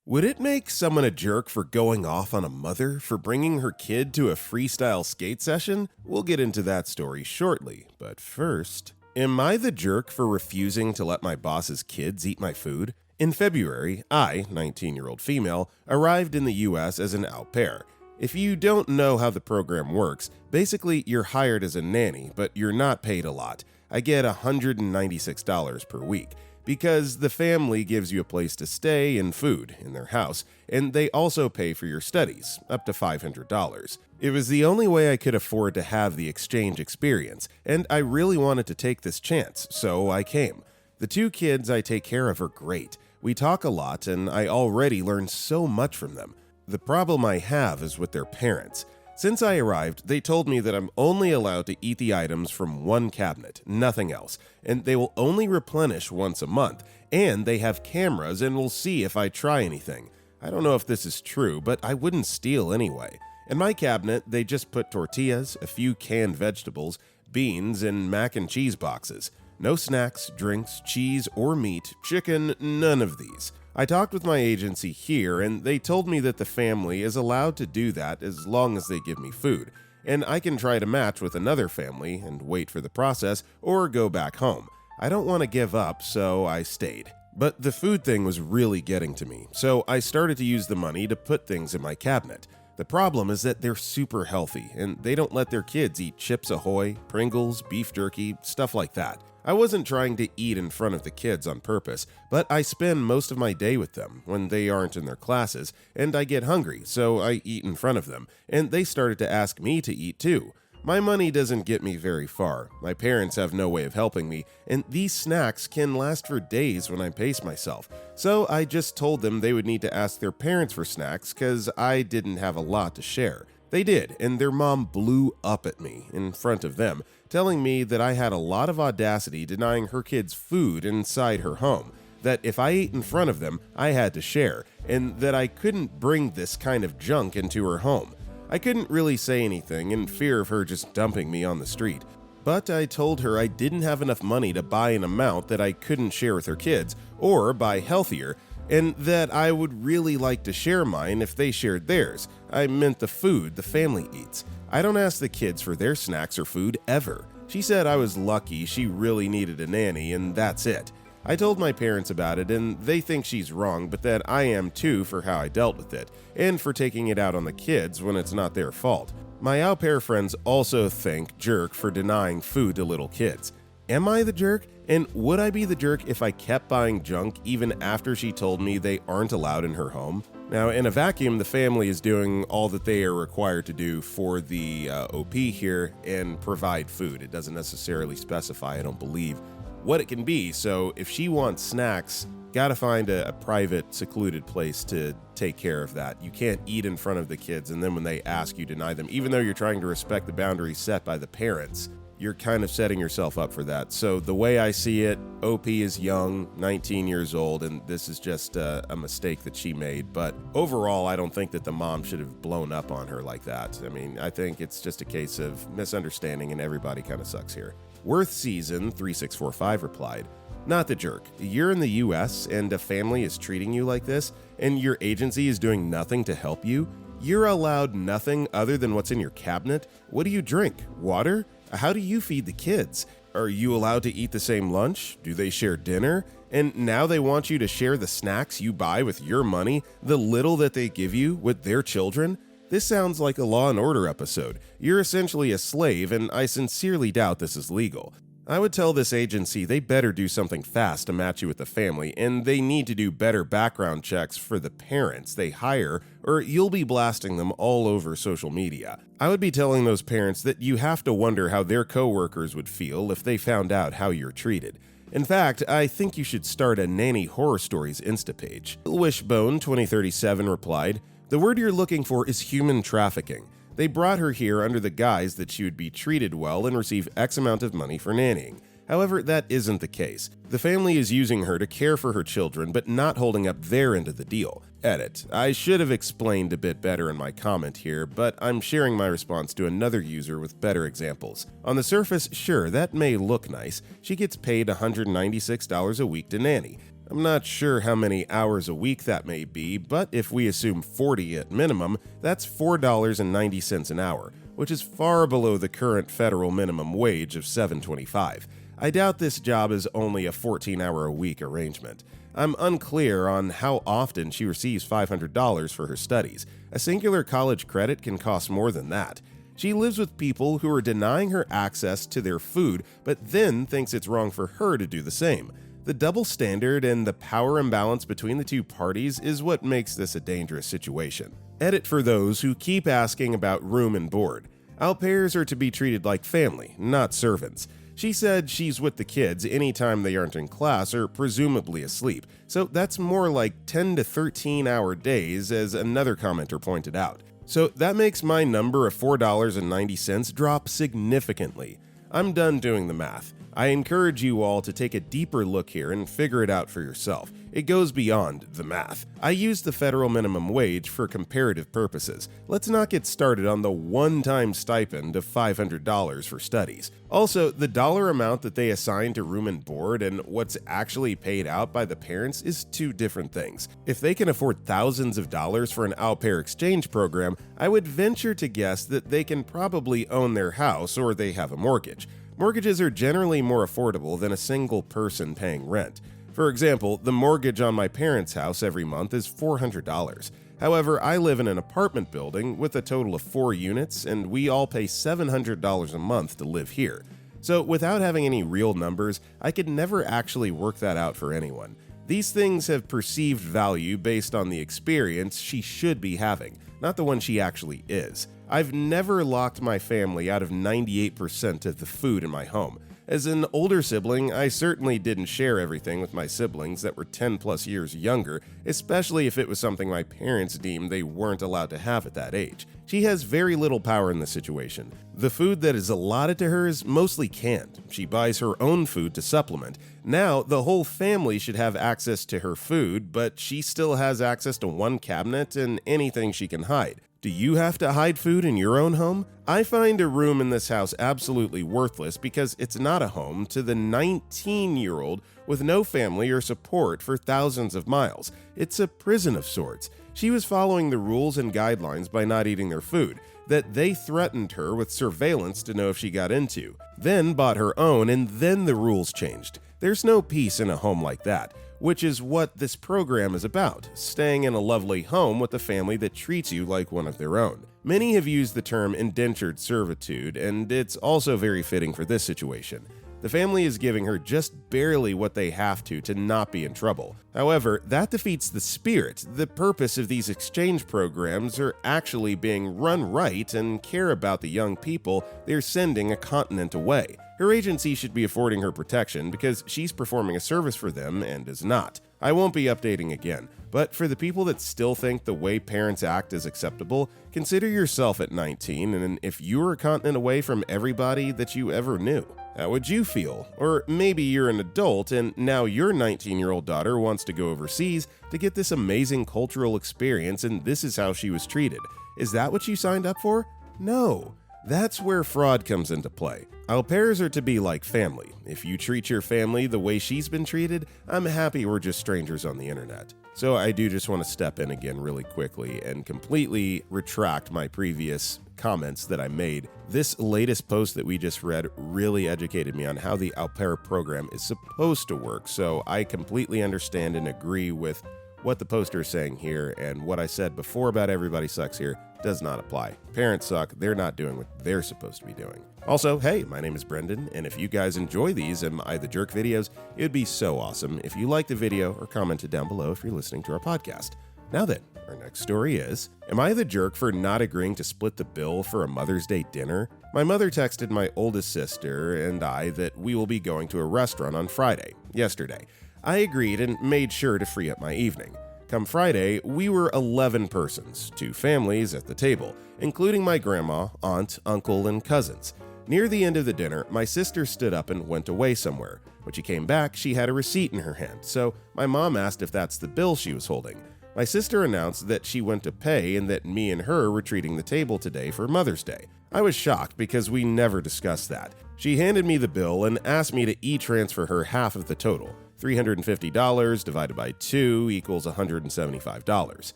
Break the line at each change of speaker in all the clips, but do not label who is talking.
Would it make someone a jerk for going off on a mother for bringing her kid to a freestyle skate session? We'll get into that story shortly, but first, am I the jerk for refusing to let my boss's kids eat my food? In February, I, 19-year-old female, arrived in the US as an au pair. If you don't know how the program works, basically you're hired as a nanny, but you're not paid a lot. I get $196 per week. Because the family gives you a place to stay and food in their house, and they also pay for your studies, up to $500. It was the only way I could afford to have the exchange experience, and I really wanted to take this chance, so I came. The two kids I take care of are great. We talk a lot, and I already learned so much from them. The problem I have is with their parents. Since I arrived, they told me that I'm only allowed to eat the items from one cabinet, nothing else, and they will only replenish once a month, and they have cameras and will see if I try anything. I don't know if this is true, but I wouldn't steal anyway. In my cabinet, they just put tortillas, a few canned vegetables, beans, and mac and cheese boxes. No snacks, drinks, cheese, or meat, chicken, none of these. I talked with my agency here, and they told me that the family is allowed to do that as long as they give me food, and I can try to match with another family and wait for the process or go back home. I don't want to give up, so I stayed. But the food thing was really getting to me, so I started to use the money to put things in my cabinet. The problem is that they're super healthy, and they don't let their kids eat Chips Ahoy, Pringles, beef jerky, stuff like that. I wasn't trying to eat in front of the kids on purpose, but I spend most of my day with them when they aren't in their classes, and I get hungry, so I eat in front of them, and they started to ask me to eat too. My money doesn't get me very far. My parents have no way of helping me, and these snacks can last for days when I pace myself. So I just told them they would need to ask their parents for snacks because I didn't have a lot to share. They did, and their mom blew up at me in front of them, telling me that I had a lot of audacity denying her kids food inside her home, that if I ate in front of them, I had to share, and that I couldn't bring this kind of junk into her home. I couldn't really say anything in fear of her just dumping me on the street, but I told her I didn't have enough money to buy an amount that I couldn't share with her kids, or buy healthier, and that I would really like to share mine if they shared theirs. I meant the food the family eats. I don't ask the kids for their snacks or food ever. She said I was lucky she really needed a nanny, and that's it. I told my parents about it, and they think she's wrong, but that I am too for how I dealt with it, and for taking it out on the kids when it's not their fault. My au pair friends also think jerk for denying food to little kids. Am I the jerk? And would I be the jerk if I kept buying junk even after she told me they aren't allowed in her home? Now, in a vacuum, the family is doing all that they are required to do for the OP here and provide food. It doesn't necessarily specify, I don't believe, what it can be. So if she wants snacks, gotta find a private, secluded place to take care of that. You can't eat in front of the kids, and then when they ask, you deny them. Even though you're trying to respect the boundaries set by the parents, you're kind of setting yourself up for that. So the way I see it, OP is young, 19 years old, and this is just a mistake that she made. But overall, I don't think that the mom should have blown up on her like that. I mean, I think it's just a case of misunderstanding, and everybody kind of sucks here. Worth Season 3645 replied, "Not the jerk. You're in the US and a family is treating you like this, and your agency is doing nothing to help you? You're allowed nothing other than what's in your cabinet? What do you drink? Water? How do you feed the kids? Are you allowed to eat the same lunch? Do they share dinner? And now they want you to share the snacks you buy with your money, the little that they give you, with their children? This sounds like a Law and Order episode. You're essentially a slave, and I sincerely doubt this is legal. I would tell this agency they better do something fast to match you with the family, and they need to do better background checks for the parents they hire, or you'll be blasting them all over social media. I would be telling those parents that you have to wonder how their coworkers would feel if they found out how you're treated. In fact, I think you should start a Nanny Horror Stories Insta page." Wishbone 2037 replied, "The word you're looking for is human trafficking. They brought her here under the guise that she would be treated well and receive X amount of money for nannying. However, that isn't the case. The family is using her to care for her children, but not holding up their end of the deal." Edit. I should have explained a bit better in my comment here, but I'm sharing my response to another user with better examples. On the surface, sure, that may look nice. She gets paid $196 a week to nanny. I'm not sure how many hours a week that may be, but if we assume 40 at minimum, that's $4.90 an hour, which is far below the current federal minimum wage of $7.25. I doubt this job is only a 14-hour-a-week arrangement. I'm unclear on how often she receives $500 for her studies. A singular college credit can cost more than that. She lives with people who are denying her access to their food, but then thinks it's wrong for her to do the same. The double standard and the power imbalance between the two parties is what makes this a dangerous situation. Edit for those who keep asking about room and board. Au pairs are to be treated like family, not servants. She said she's with the kids anytime they aren't in class or presumably asleep, so that's more like 10 to 13-hour days, as another commenter pointed out. So that makes my number of $4.90 drop significantly. I'm done doing the math. I encourage you all to take a deeper look here and figure it out for yourself. It goes beyond the math. I use the federal minimum wage for comparative purposes. Let's not get started on the one-time stipend of $500 for studies. Also, the dollar amount that they assign to room and board and what's actually paid out by the parents is two different things. If they can afford thousands of dollars for an au pair exchange program, I would venture to guess that they can probably own their house or they have a mortgage. Mortgages are generally more affordable than a single person paying rent. For example, the mortgage on my parents' house every month is $400. However, I live in an apartment building with a total of 4 units, and we all pay $700 a month to live here. So without having any real numbers, I could never actually work that out for anyone. These things have perceived value based on the experience she should be having, not the one she actually is. I've never locked my family out of 98% of the food in my home. As an older sibling, I certainly didn't share everything with my siblings that were 10 plus years younger, especially if it was something my parents deemed they weren't allowed to have at that age. She has very little power in this situation. The food that is allotted to her is mostly canned. She buys her own food to supplement. Now, the whole family should have access to her food, but she still has access to one cabinet and anything she can hide. Do you have to hide food in your own home? I find a room in this house absolutely worthless because it's not a home to the 19-year-old with no family or support for thousands of miles. It's a prison of sorts. She was following the rules and guidelines by not eating their food that they threatened her with surveillance to know if she got into, then bought her own, and then the rules changed. There's no peace in a home like that, which is what this program is about, staying in a lovely home with a family that treats you like one of their own. Many have used the term indentured servitude, and it's also very fitting for this situation. The family is giving her just barely what they have to not be in trouble. However, that defeats the spirit. The purpose of these exchange programs are actually being run right and care about the young people they're sending a continent away. Her agency should be affording her protection because she's performing a service for them and is not. I won't be updating again, but for the people that still think the way parents act is acceptable, consider yourself at 19 and if you were a continent away from everybody that you ever knew. How would you feel? Or maybe you're an adult and now your 19-year-old daughter wants to go overseas to get this amazing cultural experience and this is how she was treated. Is that what you signed up for? No. That's where fraud comes into play. Au pairs are to be like family. If you treat your family the way she's been treated, I'm happy we're just strangers on the internet. So I do just want to step in again really quickly and completely retract my previous comments that I made. This latest post that we just read really educated me on how the au pair program is supposed to work, so I completely understand and agree with what the poster is saying here, and what I said before about everybody sucks here does not apply. Parents suck, they're not doing what they're supposed to be doing. Also, hey, my name is Brendan, and if you guys enjoy these Am I the Jerk videos, it would be so awesome if you liked the video or commented down below if you're listening to our podcast. Now then, our next story is, am I the jerk for not agreeing to split the bill for a Mother's Day dinner? My mother texted my oldest sister and I that we will be going to a restaurant on Friday, yesterday. I agreed and made sure to free up my evening. Come Friday, we were 11 persons, 2 families at the table, including my grandma, aunt, uncle, and cousins. Near the end of the dinner, my sister stood up and went away somewhere. When she came back, she had a receipt in her hand, so my mom asked if that's the bill she was holding. My sister announced that she went to pay and that me and her were treating the table today for Mother's Day. I was shocked because we never discussed that. She handed me the bill and asked me to e-transfer her half of the total. $350 divided by 2 equals $175.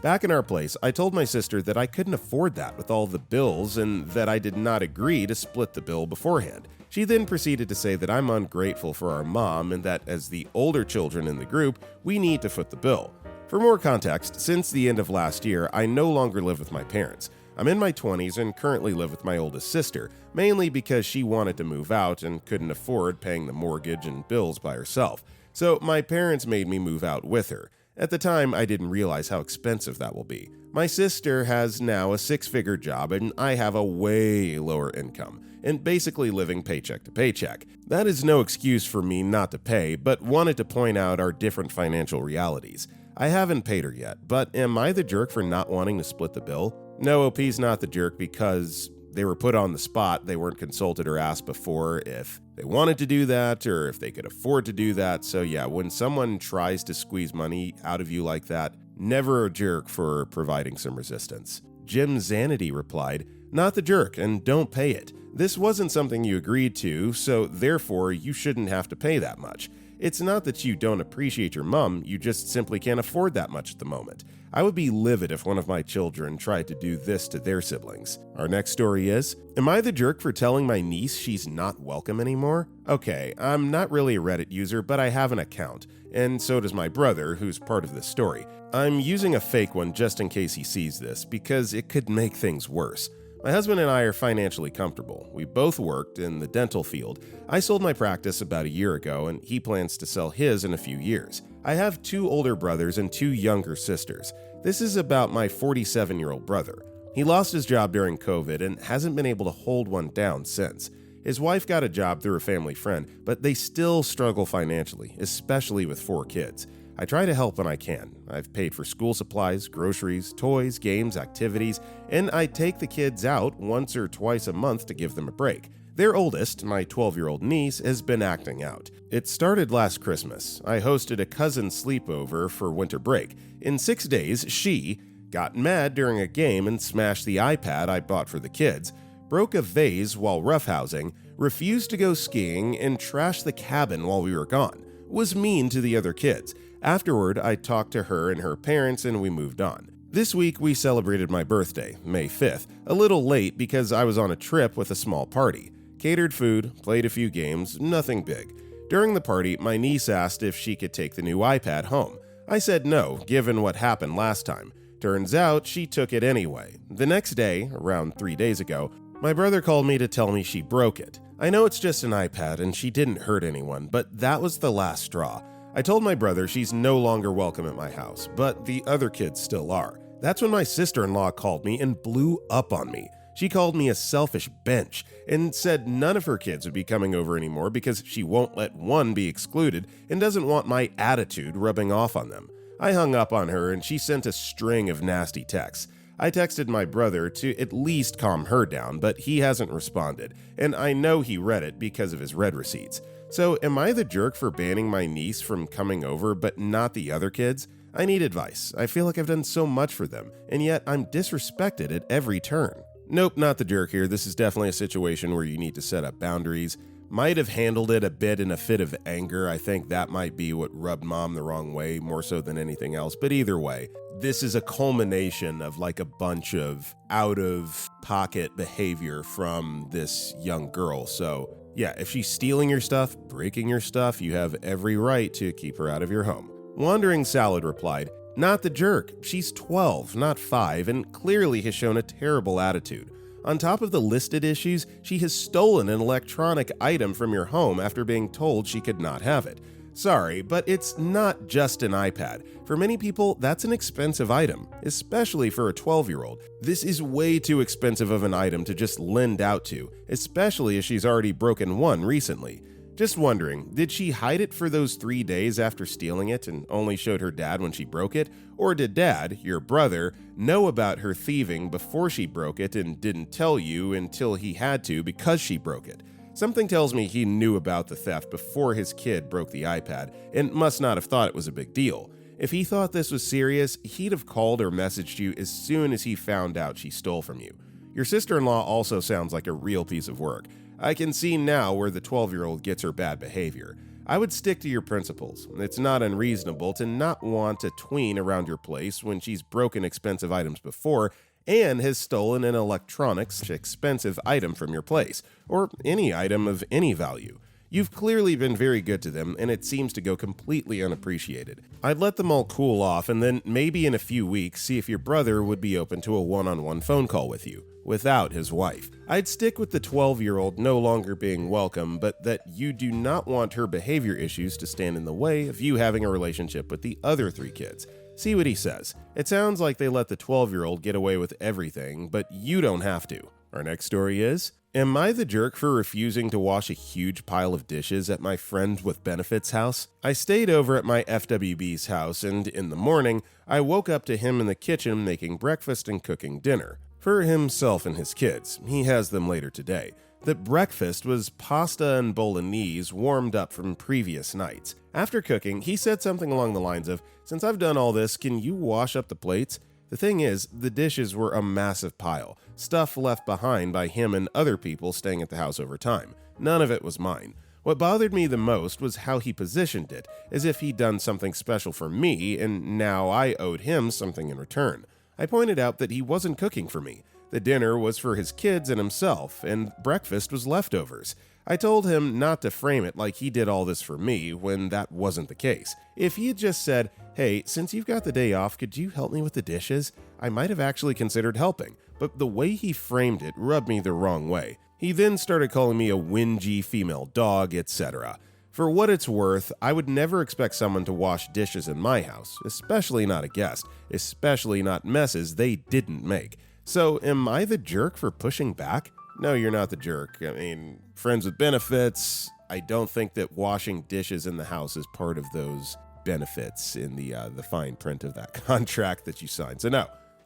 Back in our place, I told my sister that I couldn't afford that with all the bills and that I did not agree to split the bill beforehand. She then proceeded to say that I'm ungrateful for our mom and that as the older children in the group, we need to foot the bill. For more context, since the end of last year, I no longer live with my parents. I'm in my 20s and currently live with my oldest sister, mainly because she wanted to move out and couldn't afford paying the mortgage and bills by herself. So my parents made me move out with her. At the time, I didn't realize how expensive that will be. My sister has now a 6-figure job and I have a way lower income, and basically living paycheck to paycheck. That is no excuse for me not to pay, but wanted to point out our different financial realities. I haven't paid her yet, but am I the jerk for not wanting to split the bill? No, OP's not the jerk because they were put on the spot. They weren't consulted or asked before if they wanted to do that or if they could afford to do that. So yeah, when someone tries to squeeze money out of you like that, never a jerk for providing some resistance. Jim Zanity replied, "Not the jerk, and don't pay it. This wasn't something you agreed to, so therefore you shouldn't have to pay that much. It's not that you don't appreciate your mom, you just simply can't afford that much at the moment. I would be livid if one of my children tried to do this to their siblings." Our next story is, am I the jerk for telling my niece she's not welcome anymore? Okay, I'm not really a Reddit user, but I have an account, and so does my brother, who's part of this story. I'm using a fake one just in case he sees this, because it could make things worse. My husband and I are financially comfortable. We both worked in the dental field. I sold my practice about a year ago, and he plans to sell his in a few years. I have 2 older brothers and 2 younger sisters. This is about my 47-year-old brother. He lost his job during COVID and hasn't been able to hold one down since. His wife got a job through a family friend, but they still struggle financially, especially with 4 kids. I try to help when I can. I've paid for school supplies, groceries, toys, games, activities, and I take the kids out once or twice a month to give them a break. Their oldest, my 12-year-old niece, has been acting out. It started last Christmas. I hosted a cousin sleepover for winter break. In 6 days, she got mad during a game and smashed the iPad I bought for the kids, broke a vase while roughhousing, refused to go skiing, and trashed the cabin while we were gone. Was mean to the other kids. Afterward, I talked to her and her parents and we moved on. This week, we celebrated my birthday, May 5th, a little late because I was on a trip with a small party. Catered food, played a few games, nothing big. During the party, my niece asked if she could take the new iPad home. I said no, given what happened last time. Turns out, she took it anyway. The next day, around 3 days ago, my brother called me to tell me she broke it. I know it's just an iPad and she didn't hurt anyone, but that was the last straw. I told my brother she's no longer welcome at my house, but the other kids still are. That's when my sister-in-law called me and blew up on me. She called me a selfish bench and said none of her kids would be coming over anymore because she won't let one be excluded and doesn't want my attitude rubbing off on them. I hung up on her and she sent a string of nasty texts. I texted my brother to at least calm her down, but he hasn't responded, and I know he read it because of his read receipts. So am I the jerk for banning my niece from coming over but not the other kids? I need advice. I feel like I've done so much for them, and yet I'm disrespected at every turn. Nope, not the jerk here. This is definitely a situation where you need to set up boundaries. Might have handled it a bit in a fit of anger. I think that might be what rubbed mom the wrong way more so than anything else. But either way, this is a culmination of like a bunch of out of pocket behavior from this young girl. So yeah, if she's stealing your stuff, breaking your stuff, you have every right to keep her out of your home. Wandering Salad replied, "Not the jerk. She's 12, not 5, and clearly has shown a terrible attitude. On top of the listed issues, she has stolen an electronic item from your home after being told she could not have it. Sorry, but it's not just an iPad. For many people, that's an expensive item, especially for a 12-year-old. This is way too expensive of an item to just lend out to, especially as she's already broken one recently. Just wondering, did she hide it for those 3 days after stealing it and only showed her dad when she broke it? Or did dad, your brother, know about her thieving before she broke it and didn't tell you until he had to because she broke it? Something tells me he knew about the theft before his kid broke the iPad and must not have thought it was a big deal. If he thought this was serious, he'd have called or messaged you as soon as he found out she stole from you. Your sister-in-law also sounds like a real piece of work. I can see now where the 12-year-old gets her bad behavior. I would stick to your principles. It's not unreasonable to not want a tween around your place when she's broken expensive items before and has stolen an electronics expensive item from your place, or any item of any value. You've clearly been very good to them, and it seems to go completely unappreciated. I'd let them all cool off, and then maybe in a few weeks see if your brother would be open to a one-on-one phone call with you, without his wife. I'd stick with the 12-year-old no longer being welcome, but that you do not want her behavior issues to stand in the way of you having a relationship with the other 3 kids. See what he says. It sounds like they let the 12-year-old get away with everything, but you don't have to. Our next story is, am I the jerk for refusing to wash a huge pile of dishes at my friend with benefits house? I stayed over at my FWB's house, and in the morning, I woke up to him in the kitchen making breakfast and cooking dinner. For himself and his kids, he has them later today. The breakfast was pasta and bolognese warmed up from previous nights. After cooking, he said something along the lines of, "Since I've done all this, can you wash up the plates?" The thing is, the dishes were a massive pile, stuff left behind by him and other people staying at the house over time. None of it was mine. What bothered me the most was how he positioned it, as if he'd done something special for me and now I owed him something in return. I pointed out that he wasn't cooking for me. The dinner was for his kids and himself, and breakfast was leftovers. I told him not to frame it like he did all this for me when that wasn't the case. If he had just said, "Hey, since you've got the day off, could you help me with the dishes?" I might have actually considered helping, but the way he framed it rubbed me the wrong way. He then started calling me a whingy female dog, etc. For what it's worth, I would never expect someone to wash dishes in my house, especially not a guest, especially not messes they didn't make. So, am I the jerk for pushing back? No, you're not the jerk. I mean, friends with benefits, I don't think that washing dishes in the house is part of those benefits in the fine print of that contract that you signed. So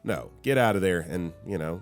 no, get out of there and,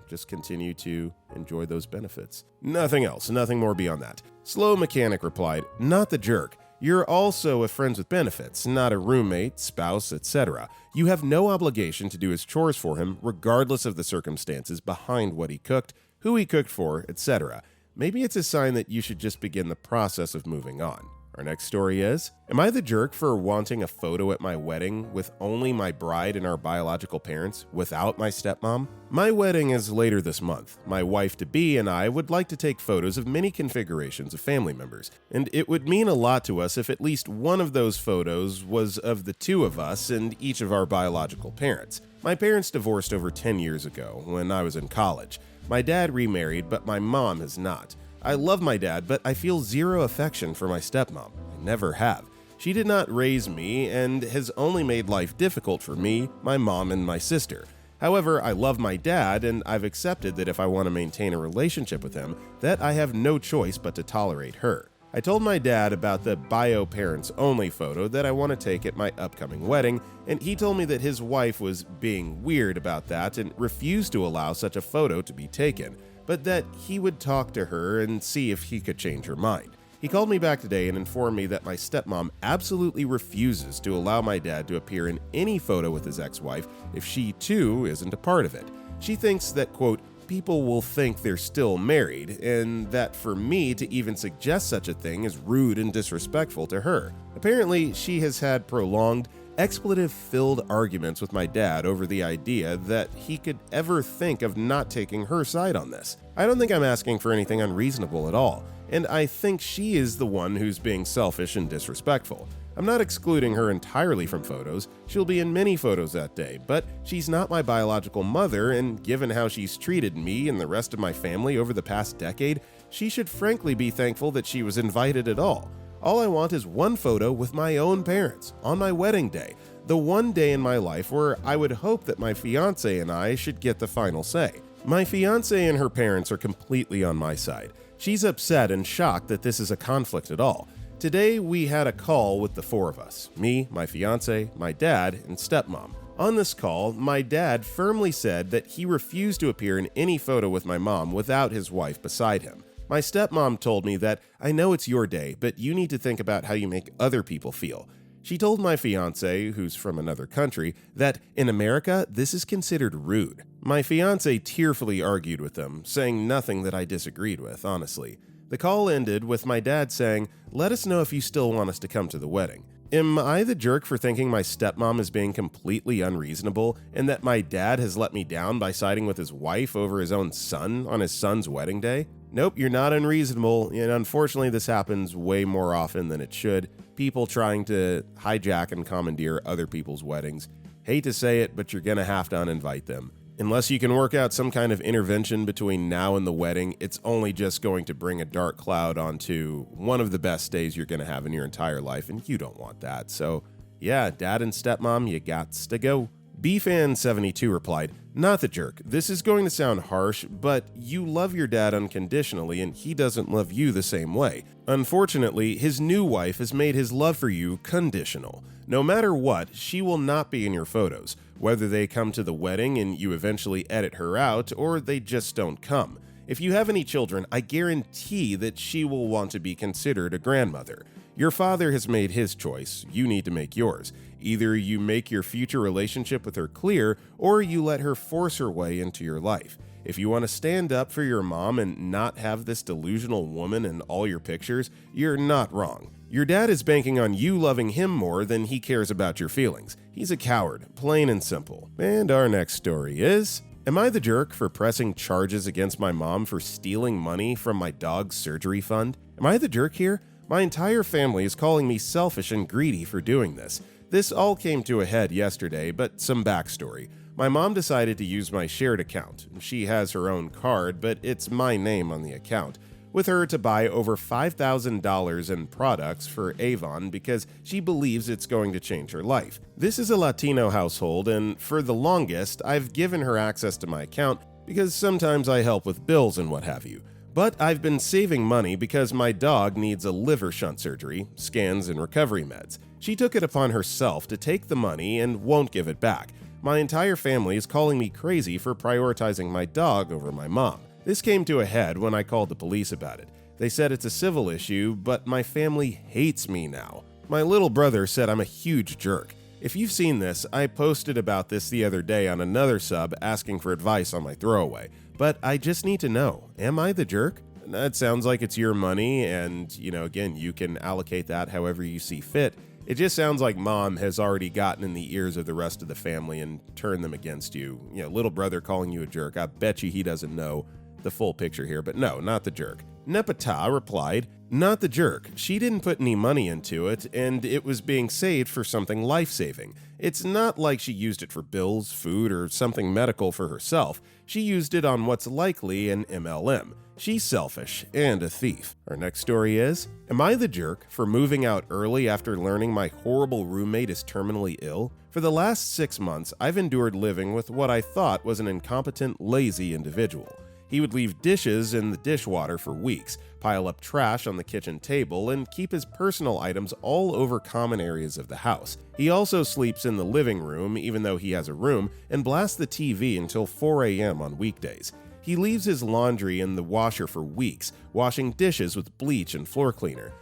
just continue to enjoy those benefits. Nothing else, nothing more beyond that. Slow Mechanic replied, "Not the jerk. You're also a friends with benefits, not a roommate, spouse, etc. You have no obligation to do his chores for him, regardless of the circumstances behind what he cooked, who he cooked for, etc. Maybe it's a sign that you should just begin the process of moving on." Our next story is, am I the jerk for wanting a photo at my wedding with only my bride and our biological parents, without my stepmom? My wedding is later this month. My wife-to-be and I would like to take photos of many configurations of family members, and it would mean a lot to us if at least one of those photos was of the 2 of us and each of our biological parents. My parents divorced over 10 years ago, when I was in college. My dad remarried, but my mom has not. I love my dad, but I feel zero affection for my stepmom. I never have. She did not raise me and has only made life difficult for me, my mom, and my sister. However, I love my dad, and I've accepted that if I want to maintain a relationship with him, that I have no choice but to tolerate her. I told my dad about the bio parents only photo that I want to take at my upcoming wedding, and he told me that his wife was being weird about that and refused to allow such a photo to be taken, but that he would talk to her and see if he could change her mind. He called me back today and informed me that my stepmom absolutely refuses to allow my dad to appear in any photo with his ex-wife if she too isn't a part of it. She thinks that, quote, people will think they're still married, and that for me to even suggest such a thing is rude and disrespectful to her. Apparently, she has had prolonged, expletive-filled arguments with my dad over the idea that he could ever think of not taking her side on this. I don't think I'm asking for anything unreasonable at all, and I think she is the one who's being selfish and disrespectful. I'm not excluding her entirely from photos. She'll be in many photos that day, but she's not my biological mother, and given how she's treated me and the rest of my family over the past decade, she should frankly be thankful that she was invited at all. All I want is one photo with my own parents on my wedding day, the one day in my life where I would hope that my fiancé and I should get the final say. My fiancé and her parents are completely on my side. She's upset and shocked that this is a conflict at all. Today we had a call with the 4 of us, me, my fiancé, my dad, and stepmom. On this call, my dad firmly said that he refused to appear in any photo with my mom without his wife beside him. My stepmom told me that, "I know it's your day, but you need to think about how you make other people feel." She told my fiancé, who's from another country, that in America, this is considered rude. My fiancé tearfully argued with them, saying nothing that I disagreed with, honestly. The call ended with my dad saying, "Let us know if you still want us to come to the wedding." Am I the jerk for thinking my stepmom is being completely unreasonable and that my dad has let me down by siding with his wife over his own son on his son's wedding day? Nope, you're not unreasonable, and unfortunately this happens way more often than it should. People trying to hijack and commandeer other people's weddings. Hate to say it, but you're gonna have to uninvite them. Unless you can work out some kind of intervention between now and the wedding, it's only just going to bring a dark cloud onto one of the best days you're going to have in your entire life, and you don't want that. So, yeah, dad and stepmom, you gots to go. BFan72 replied, "Not the jerk. This is going to sound harsh, but you love your dad unconditionally, and he doesn't love you the same way. Unfortunately, his new wife has made his love for you conditional. No matter what, she will not be in your photos, whether they come to the wedding and you eventually edit her out, or they just don't come. If you have any children, I guarantee that she will want to be considered a grandmother. Your father has made his choice, you need to make yours. Either you make your future relationship with her clear, or you let her force her way into your life. If you want to stand up for your mom and not have this delusional woman in all your pictures, you're not wrong. Your dad is banking on you loving him more than he cares about your feelings. He's a coward, plain and simple." And our next story is, am I the jerk for pressing charges against my mom for stealing money from my dog's surgery fund? Am I the jerk here? My entire family is calling me selfish and greedy for doing this. This all came to a head yesterday, but some backstory. My mom decided to use my shared account. She has her own card, but it's my name on the account, with her to buy over $5,000 in products for Avon because she believes it's going to change her life. This is a Latino household, and for the longest, I've given her access to my account because sometimes I help with bills and what have you. But I've been saving money because my dog needs a liver shunt surgery, scans, and recovery meds. She took it upon herself to take the money and won't give it back. My entire family is calling me crazy for prioritizing my dog over my mom. This came to a head when I called the police about it. They said it's a civil issue, but my family hates me now. My little brother said I'm a huge jerk. If you've seen this, I posted about this the other day on another sub asking for advice on my throwaway. But I just need to know, am I the jerk? That sounds like it's your money, and, again, you can allocate that however you see fit. It just sounds like mom has already gotten in the ears of the rest of the family and turned them against you. Little brother calling you a jerk. I bet you he doesn't know the full picture here, but no, not the jerk. Nepata replied, "Not the jerk. She didn't put any money into it, and it was being saved for something life-saving. It's not like she used it for bills, food, or something medical for herself. She used it on what's likely an MLM. She's selfish and a thief." Our next story is, am I the jerk for moving out early after learning my horrible roommate is terminally ill? For the last 6 months, I've endured living with what I thought was an incompetent, lazy individual. He would leave dishes in the dishwater for weeks, pile up trash on the kitchen table, and keep his personal items all over common areas of the house. He also sleeps in the living room, even though he has a room, and blasts the TV until 4 a.m. on weekdays. He leaves his laundry in the washer for weeks, washing dishes with bleach and floor cleaner.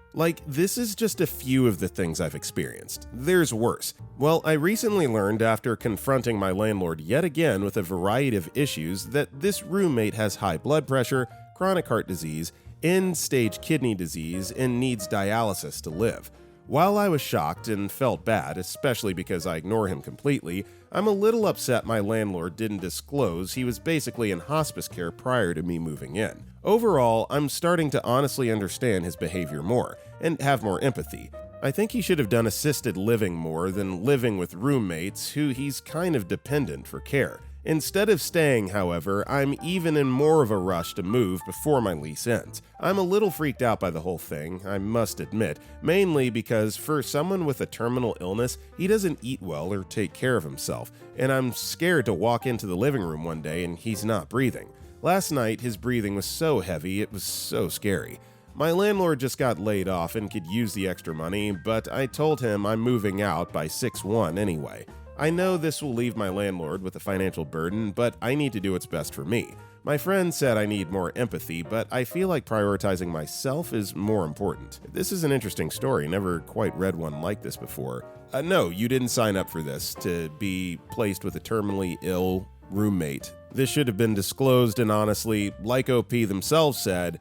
This is just a few of the things I've experienced. There's worse. Well, I recently learned after confronting my landlord yet again with a variety of issues that this roommate has high blood pressure, chronic heart disease, end-stage kidney disease, and needs dialysis to live. While I was shocked and felt bad, especially because I ignore him completely, I'm a little upset my landlord didn't disclose he was basically in hospice care prior to me moving in. Overall, I'm starting to honestly understand his behavior more, and have more empathy. I think he should have done assisted living more than living with roommates who he's kind of dependent for care. Instead of staying, however, I'm even in more of a rush to move before my lease ends. I'm a little freaked out by the whole thing, I must admit, mainly because for someone with a terminal illness, he doesn't eat well or take care of himself, and I'm scared to walk into the living room one day and he's not breathing. Last night, his breathing was so heavy, it was so scary. My landlord just got laid off and could use the extra money, but I told him I'm moving out by 6/1 anyway. I know this will leave my landlord with a financial burden, but I need to do what's best for me. My friend said I need more empathy, but I feel like prioritizing myself is more important. This is an interesting story, never quite read one like this before. No, you didn't sign up for this, to be placed with a terminally ill roommate. This should have been disclosed, and honestly, like OP themselves said,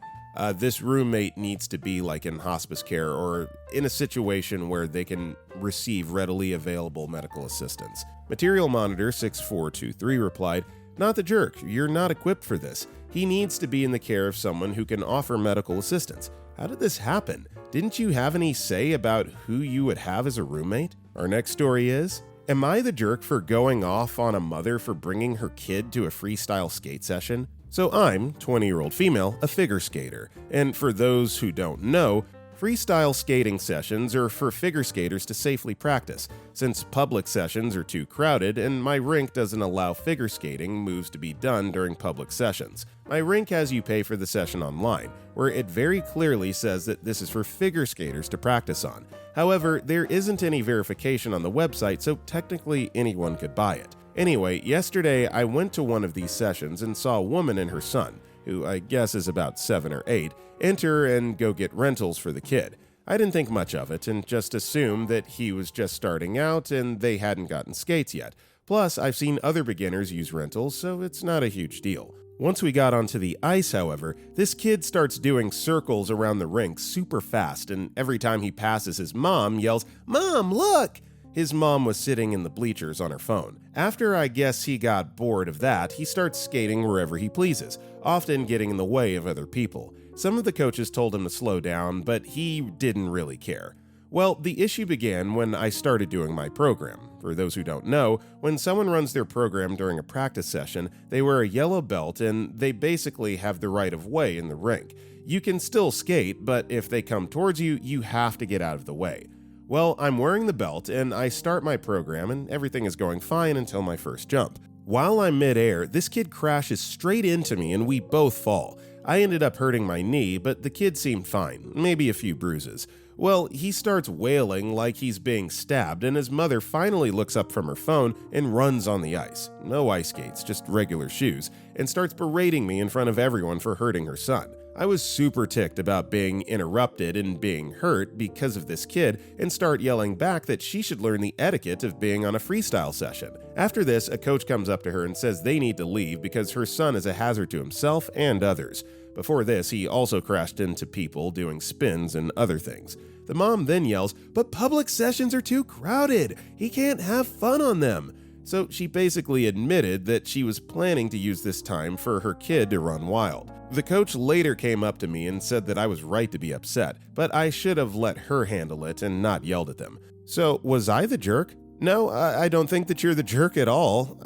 This roommate needs to be like in hospice care or in a situation where they can receive readily available medical assistance. Material Monitor 6423 replied, "Not the jerk, you're not equipped for this. He needs to be in the care of someone who can offer medical assistance. How did this happen? Didn't you have any say about who you would have as a roommate?" Our next story is, "Am I the jerk for going off on a mother for bringing her kid to a freestyle skate session?" So I'm, 20-year-old female, a figure skater, and for those who don't know, freestyle skating sessions are for figure skaters to safely practice, since public sessions are too crowded and my rink doesn't allow figure skating moves to be done during public sessions. My rink has you pay for the session online, where it very clearly says that this is for figure skaters to practice on. However, there isn't any verification on the website, so technically anyone could buy it. Anyway, yesterday I went to one of these sessions and saw a woman and her son, who I guess is about 7 or 8, enter and go get rentals for the kid. I didn't think much of it and just assumed that he was just starting out and they hadn't gotten skates yet. Plus, I've seen other beginners use rentals, so it's not a huge deal. Once we got onto the ice, however, this kid starts doing circles around the rink super fast, and every time he passes his mom, yells, "Mom, look!" His mom was sitting in the bleachers on her phone. After I guess he got bored of that, he starts skating wherever he pleases, often getting in the way of other people. Some of the coaches told him to slow down, but he didn't really care. Well, the issue began when I started doing my program. For those who don't know, when someone runs their program during a practice session, they wear a yellow belt and they basically have the right of way in the rink. You can still skate, but if they come towards you, you have to get out of the way. Well, I'm wearing the belt and I start my program and everything is going fine until my first jump. While I'm midair, this kid crashes straight into me and we both fall. I ended up hurting my knee, but the kid seemed fine, maybe a few bruises. Well, he starts wailing like he's being stabbed and his mother finally looks up from her phone and runs on the ice. No ice skates, just regular shoes, and starts berating me in front of everyone for hurting her son. I was super ticked about being interrupted and being hurt because of this kid and start yelling back that she should learn the etiquette of being on a freestyle session. After this, a coach comes up to her and says they need to leave because her son is a hazard to himself and others. Before this, he also crashed into people doing spins and other things. The mom then yells, "But public sessions are too crowded. He can't have fun on them." So she basically admitted that she was planning to use this time for her kid to run wild. The coach later came up to me and said that I was right to be upset, but I should have let her handle it and not yelled at them. So was I the jerk? No, I don't think that you're the jerk at all.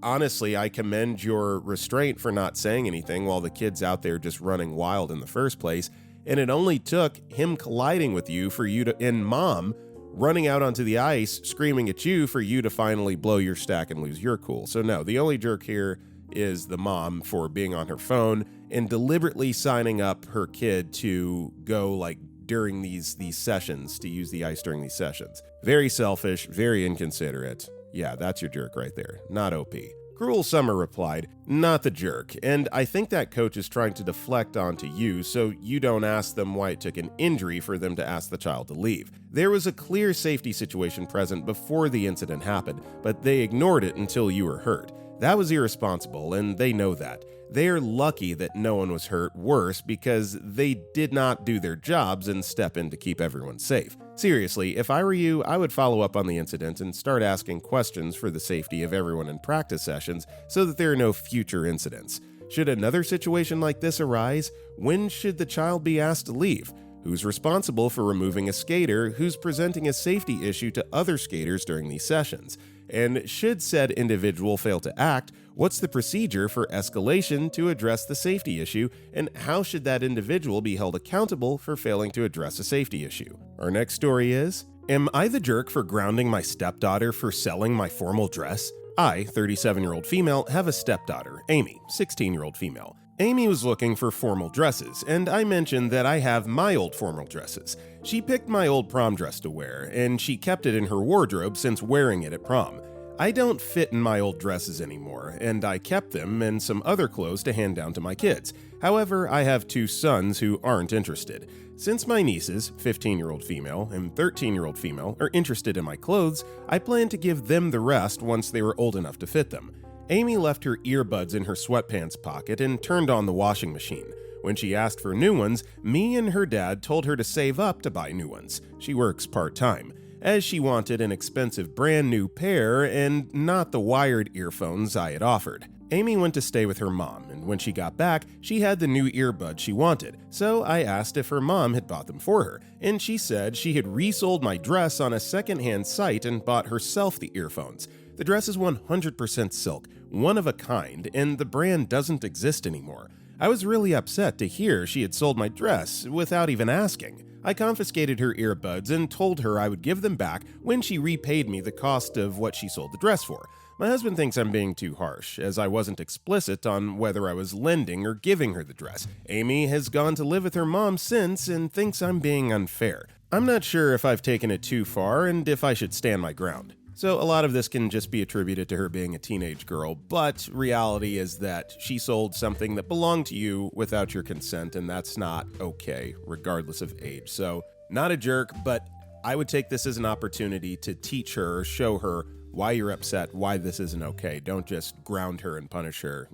Honestly, I commend your restraint for not saying anything while the kid's out there just running wild in the first place. And it only took him colliding with you for you to, and mom running out onto the ice, screaming at you for you to finally blow your stack and lose your cool. So no, the only jerk here is the mom for being on her phone and deliberately signing up her kid to go like during these sessions, to use the ice during these sessions. Very selfish, very inconsiderate. Yeah, that's your jerk right there, not OP. Cruel Summer replied, "Not the jerk, and I think that coach is trying to deflect onto you so you don't ask them why it took an injury for them to ask the child to leave. There was a clear safety situation present before the incident happened, but they ignored it until you were hurt. That was irresponsible, and they know that. They're lucky that no one was hurt worse because they did not do their jobs and step in to keep everyone safe. Seriously, if I were you, I would follow up on the incident and start asking questions for the safety of everyone in practice sessions so that there are no future incidents. Should another situation like this arise, when should the child be asked to leave? Who's responsible for removing a skater who's presenting a safety issue to other skaters during these sessions? And should said individual fail to act, what's the procedure for escalation to address the safety issue, and how should that individual be held accountable for failing to address a safety issue? Our next story is, am I the jerk for grounding my stepdaughter for selling my formal dress? I, 37-year-old female, have a stepdaughter, Amy, 16-year-old female. Amy was looking for formal dresses, and I mentioned that I have my old formal dresses. She picked my old prom dress to wear, and she kept it in her wardrobe since wearing it at prom. I don't fit in my old dresses anymore, and I kept them and some other clothes to hand down to my kids. However, I have 2 sons who aren't interested. Since my nieces, 15-year-old female and 13-year-old female, are interested in my clothes, I plan to give them the rest once they were old enough to fit them. Amy left her earbuds in her sweatpants pocket and turned on the washing machine. When she asked for new ones, me and her dad told her to save up to buy new ones. She works part-time, as she wanted an expensive brand new pair and not the wired earphones I had offered. Amy went to stay with her mom, and when she got back, she had the new earbuds she wanted, so I asked if her mom had bought them for her, and she said she had resold my dress on a secondhand site and bought herself the earphones. The dress is 100% silk, one of a kind, and the brand doesn't exist anymore. I was really upset to hear she had sold my dress without even asking. I confiscated her earbuds and told her I would give them back when she repaid me the cost of what she sold the dress for. My husband thinks I'm being too harsh, as I wasn't explicit on whether I was lending or giving her the dress. Amy has gone to live with her mom since and thinks I'm being unfair. I'm not sure if I've taken it too far and if I should stand my ground. So a lot of this can just be attributed to her being a teenage girl, but reality is that she sold something that belonged to you without your consent, and that's not okay, regardless of age. So, not a jerk, but I would take this as an opportunity to teach her or show her why you're upset, why this isn't okay. Don't just ground her and punish her,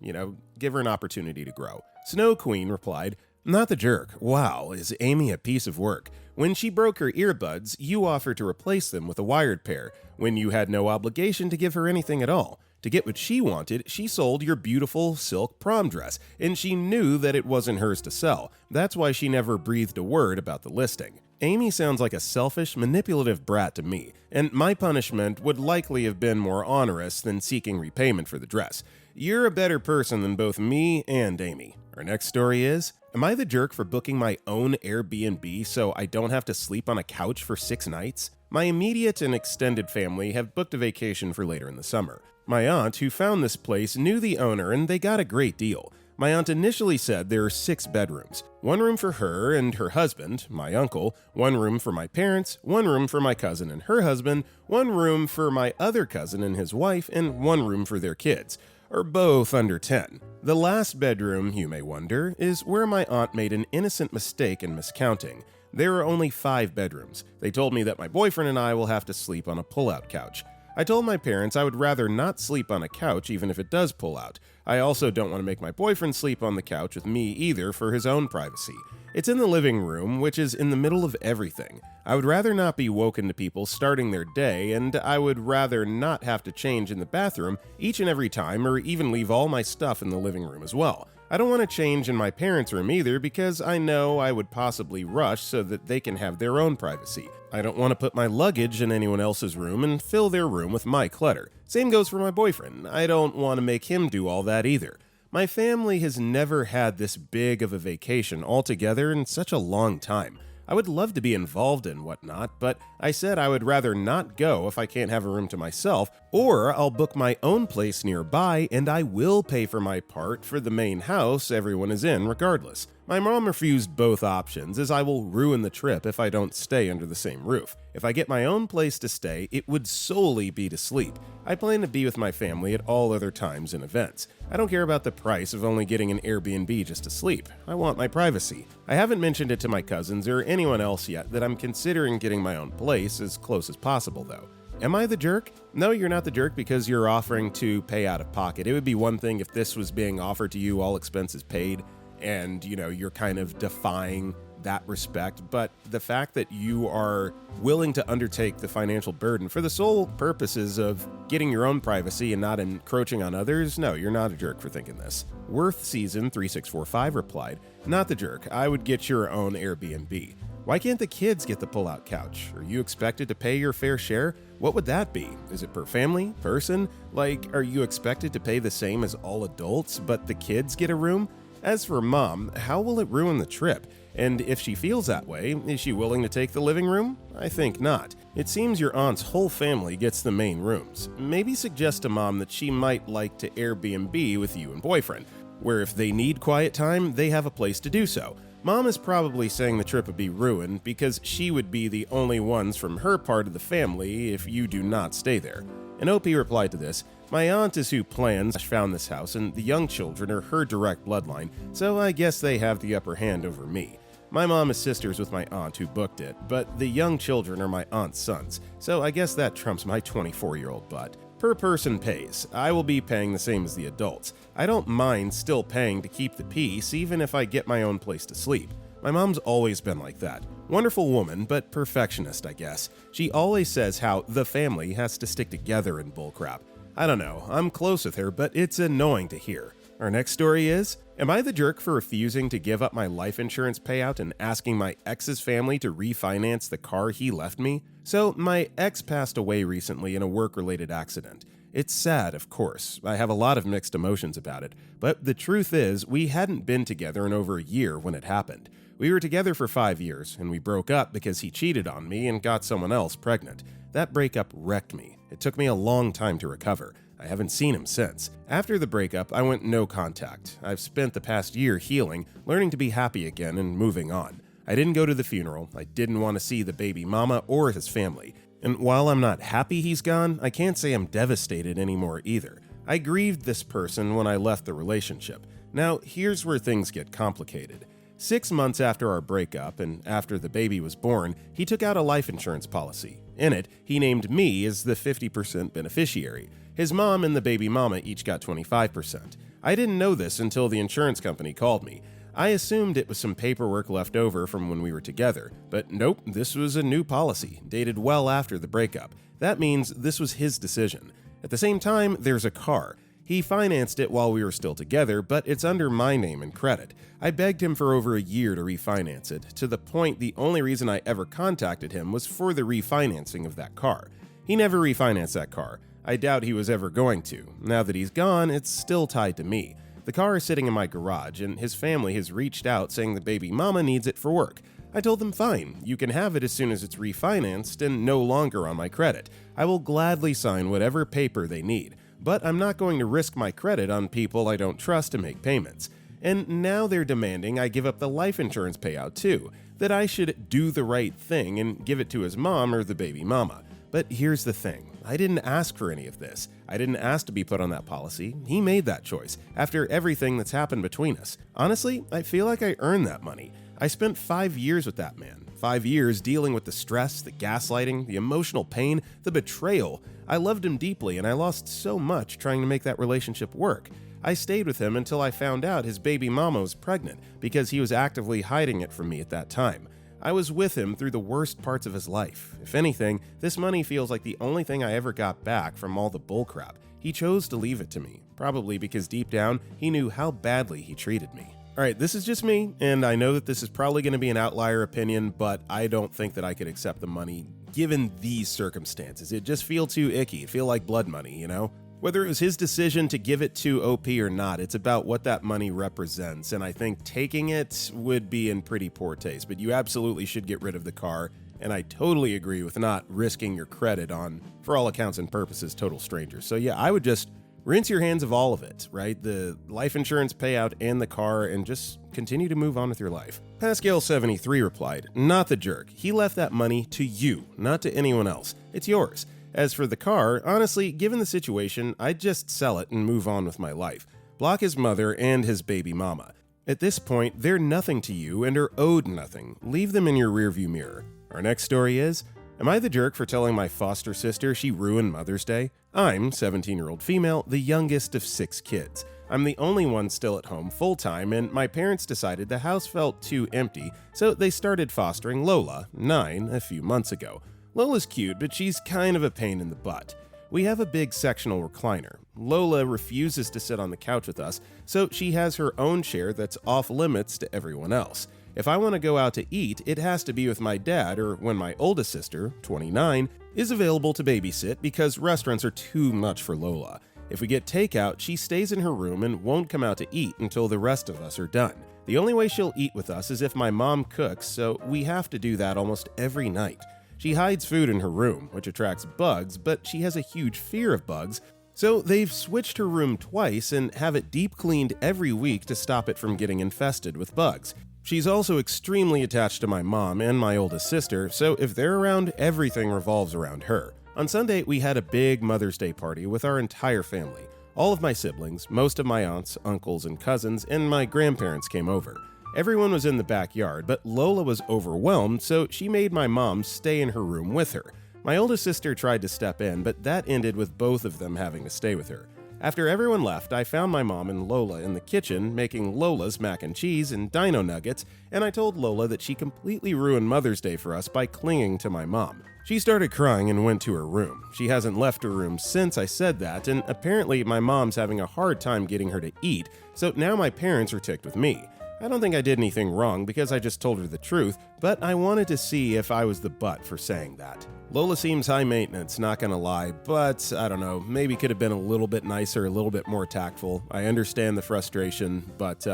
give her an opportunity to grow. Snow Queen replied, "Not the jerk. Wow, is Amy a piece of work? When she broke her earbuds, you offered to replace them with a wired pair, when you had no obligation to give her anything at all. To get what she wanted, she sold your beautiful silk prom dress, and she knew that it wasn't hers to sell. That's why she never breathed a word about the listing. Amy sounds like a selfish, manipulative brat to me, and my punishment would likely have been more onerous than seeking repayment for the dress. You're a better person than both me and Amy." Our next story is, am I the jerk for booking my own Airbnb so I don't have to sleep on a couch for 6 nights? My immediate and extended family have booked a vacation for later in the summer. My aunt, who found this place, knew the owner and they got a great deal. My aunt initially said there are 6 bedrooms. 1 room for her and her husband, my uncle, 1 room for my parents, 1 room for my cousin and her husband, 1 room for my other cousin and his wife, and 1 room for their kids, are both under 10. The last bedroom, you may wonder, is where my aunt made an innocent mistake in miscounting. There are only 5 bedrooms. They told me that my boyfriend and I will have to sleep on a pull-out couch. I told my parents I would rather not sleep on a couch even if it does pull out. I also don't want to make my boyfriend sleep on the couch with me either for his own privacy. It's in the living room, which is in the middle of everything. I would rather not be woken to people starting their day, and I would rather not have to change in the bathroom each and every time or even leave all my stuff in the living room as well. I don't want to change in my parents' room either because I know I would possibly rush so that they can have their own privacy. I don't want to put my luggage in anyone else's room and fill their room with my clutter. Same goes for my boyfriend. I don't want to make him do all that either. My family has never had this big of a vacation all together in such a long time. I would love to be involved in whatnot, but I said I would rather not go if I can't have a room to myself, or I'll book my own place nearby and I will pay for my part for the main house everyone is in regardless. My mom refused both options, as I will ruin the trip if I don't stay under the same roof. If I get my own place to stay, it would solely be to sleep. I plan to be with my family at all other times and events. I don't care about the price of only getting an Airbnb just to sleep. I want my privacy. I haven't mentioned it to my cousins or anyone else yet that I'm considering getting my own place as close as possible though. Am I the jerk? No, you're not the jerk because you're offering to pay out of pocket. It would be one thing if this was being offered to you, all expenses paid, and you're kind of defying that respect, but the fact that you are willing to undertake the financial burden for the sole purposes of getting your own privacy and not encroaching on others, no, you're not a jerk for thinking this. Worth Season 3645 replied, "Not the jerk. I would get your own Airbnb. Why can't the kids get the pull-out couch? Are you expected to pay your fair share? What would that be? Is it per family? Person? Like, are you expected to pay the same as all adults, but the kids get a room? As for mom, how will it ruin the trip? And if she feels that way, is she willing to take the living room? I think not. It seems your aunt's whole family gets the main rooms. Maybe suggest to mom that she might like to Airbnb with you and boyfriend, where if they need quiet time, they have a place to do so. Mom is probably saying the trip would be ruined because she would be the only ones from her part of the family if you do not stay there." An OP replied to this, "My aunt is who found this house, and the young children are her direct bloodline, so I guess they have the upper hand over me. My mom is sisters with my aunt who booked it, but the young children are my aunt's sons, so I guess that trumps my 24-year-old butt. Per person pays. I will be paying the same as the adults. I don't mind still paying to keep the peace, even if I get my own place to sleep. My mom's always been like that. Wonderful woman, but perfectionist, I guess. She always says how the family has to stick together in bullcrap. I don't know, I'm close with her, but it's annoying to hear. Our next story is, am I the jerk for refusing to give up my life insurance payout and asking my ex's family to refinance the car he left me? So, my ex passed away recently in a work-related accident. It's sad, of course. I have a lot of mixed emotions about it. But the truth is, we hadn't been together in over a year when it happened. We were together for 5 years, and we broke up because he cheated on me and got someone else pregnant. That breakup wrecked me. It took me a long time to recover. I haven't seen him since. After the breakup, I went no contact. I've spent the past year healing, learning to be happy again, and moving on. I didn't go to the funeral. I didn't want to see the baby mama or his family. And while I'm not happy he's gone, I can't say I'm devastated anymore either. I grieved this person when I left the relationship. Now, here's where things get complicated. 6 months after our breakup and after the baby was born, he took out a life insurance policy. In it, he named me as the 50% beneficiary. His mom and the baby mama each got 25%. I didn't know this until the insurance company called me. I assumed it was some paperwork left over from when we were together, but nope, this was a new policy, dated well after the breakup. That means this was his decision. At the same time, there's a car. He financed it while we were still together, but it's under my name and credit. I begged him for over a year to refinance it, to the point the only reason I ever contacted him was for the refinancing of that car. He never refinanced that car. I doubt he was ever going to. Now that he's gone, it's still tied to me. The car is sitting in my garage, and his family has reached out saying the baby mama needs it for work. I told them fine, you can have it as soon as it's refinanced and no longer on my credit. I will gladly sign whatever paper they need. But I'm not going to risk my credit on people I don't trust to make payments. And now they're demanding I give up the life insurance payout too, that I should do the right thing and give it to his mom or the baby mama. But here's the thing, I didn't ask for any of this. I didn't ask to be put on that policy. He made that choice, after everything that's happened between us. Honestly, I feel like I earned that money. I spent 5 years with that man. 5 years dealing with the stress, the gaslighting, the emotional pain, the betrayal. I loved him deeply, and I lost so much trying to make that relationship work. I stayed with him until I found out his baby mama was pregnant, because he was actively hiding it from me at that time. I was with him through the worst parts of his life. If anything, this money feels like the only thing I ever got back from all the bullcrap. He chose to leave it to me, probably because deep down, he knew how badly he treated me. Alright, this is just me, and I know that this is probably going to be an outlier opinion, but I don't think that I could accept the money given these circumstances. It just feels too icky. It feels like blood money, you know? Whether it was his decision to give it to OP or not, it's about what that money represents, and I think taking it would be in pretty poor taste, but you absolutely should get rid of the car, and I totally agree with not risking your credit on, for all accounts and purposes, total strangers. So yeah, I would just rinse your hands of all of it, right? The life insurance payout and the car, and just continue to move on with your life. Pascal73 replied, not the jerk. He left that money to you, not to anyone else. It's yours. As for the car, honestly, given the situation, I'd just sell it and move on with my life. Block his mother and his baby mama. At this point, they're nothing to you and are owed nothing. Leave them in your rearview mirror. Our next story is, am I the jerk for telling my foster sister she ruined Mother's Day? I'm 17-year-old female, the youngest of 6 kids. I'm the only one still at home full-time, and my parents decided the house felt too empty, so they started fostering Lola, 9, a few months ago. Lola's cute, but she's kind of a pain in the butt. We have a big sectional recliner. Lola refuses to sit on the couch with us, so she has her own chair that's off limits to everyone else. If I want to go out to eat, it has to be with my dad or when my oldest sister, 29, is available to babysit because restaurants are too much for Lola. If we get takeout, she stays in her room and won't come out to eat until the rest of us are done. The only way she'll eat with us is if my mom cooks, so we have to do that almost every night. She hides food in her room, which attracts bugs, but she has a huge fear of bugs, so they've switched her room twice and have it deep cleaned every week to stop it from getting infested with bugs. She's also extremely attached to my mom and my oldest sister, so if they're around, everything revolves around her. On Sunday, we had a big Mother's Day party with our entire family. All of my siblings, most of my aunts, uncles, and cousins, and my grandparents came over. Everyone was in the backyard, but Lola was overwhelmed, so she made my mom stay in her room with her. My oldest sister tried to step in, but that ended with both of them having to stay with her. After everyone left, I found my mom and Lola in the kitchen making Lola's mac and cheese and dino nuggets, and I told Lola that she completely ruined Mother's Day for us by clinging to my mom. She started crying and went to her room. She hasn't left her room since I said that, and apparently my mom's having a hard time getting her to eat, so now my parents are ticked with me. I don't think I did anything wrong because I just told her the truth, but I wanted to see if I was the butt for saying that. Lola seems high maintenance, not gonna lie, but I don't know, maybe could have been a little bit nicer, a little bit more tactful. I understand the frustration, but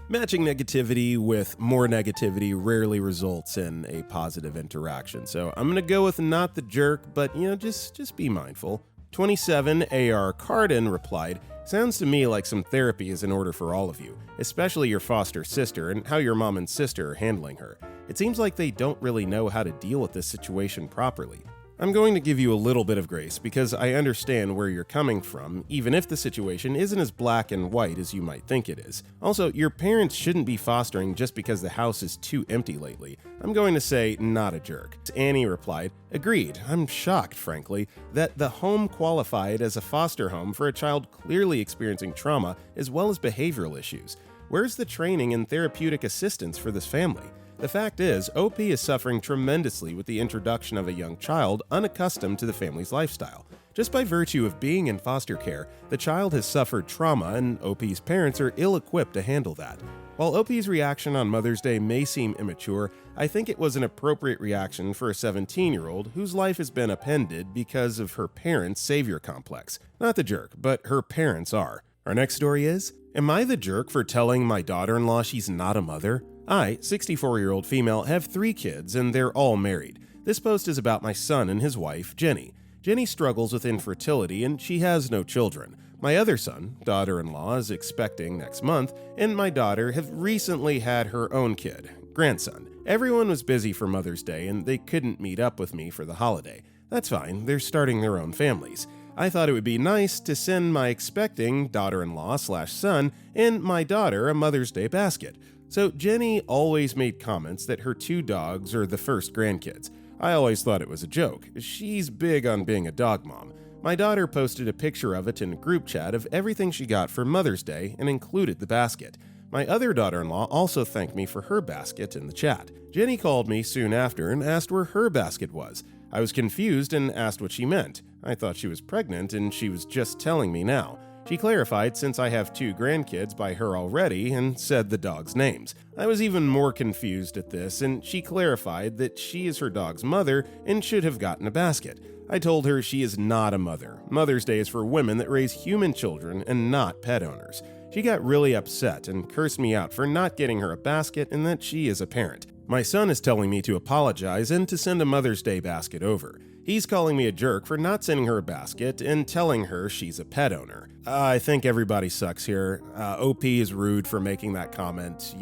matching negativity with more negativity rarely results in a positive interaction. So I'm gonna go with not the jerk, but just be mindful. 27 AR Cardin replied, "Sounds to me like some therapy is in order for all of you, especially your foster sister and how your mom and sister are handling her. It seems like they don't really know how to deal with this situation properly. I'm going to give you a little bit of grace because I understand where you're coming from, even if the situation isn't as black and white as you might think it is. Also, your parents shouldn't be fostering just because the house is too empty lately. I'm going to say not a jerk." Annie replied, "Agreed. I'm shocked, frankly, that the home qualified as a foster home for a child clearly experiencing trauma as well as behavioral issues. Where's the training and therapeutic assistance for this family? The fact is, OP is suffering tremendously with the introduction of a young child unaccustomed to the family's lifestyle. Just by virtue of being in foster care, the child has suffered trauma and OP's parents are ill-equipped to handle that. While OP's reaction on Mother's Day may seem immature, I think it was an appropriate reaction for a 17-year-old whose life has been upended because of her parents' savior complex. Not the jerk, but her parents are." Our next story is, "Am I the jerk for telling my daughter-in-law she's not a mother? I, 64-year-old female, have 3 kids and they're all married. This post is about my son and his wife, Jenny. Jenny struggles with infertility and she has no children. My other son, daughter-in-law, is expecting next month, and my daughter have recently had her own kid, grandson. Everyone was busy for Mother's Day and they couldn't meet up with me for the holiday. That's fine, they're starting their own families. I thought it would be nice to send my expecting daughter-in-law/son and my daughter a Mother's Day basket. So Jenny always made comments that her 2 dogs are the first grandkids. I always thought it was a joke. She's big on being a dog mom. My daughter posted a picture of it in a group chat of everything she got for Mother's Day and included the basket. My other daughter-in-law also thanked me for her basket in the chat. Jenny called me soon after and asked where her basket was. I was confused and asked what she meant. I thought she was pregnant and she was just telling me now. She clarified since I have 2 grandkids by her already and said the dogs' names. I was even more confused at this, and she clarified that she is her dog's mother and should have gotten a basket. I told her she is not a mother. Mother's Day is for women that raise human children and not pet owners. She got really upset and cursed me out for not getting her a basket and that she is a parent. My son is telling me to apologize and to send a Mother's Day basket over. He's calling me a jerk for not sending her a basket and telling her she's a pet owner. I think everybody sucks here. OP is rude for making that comment.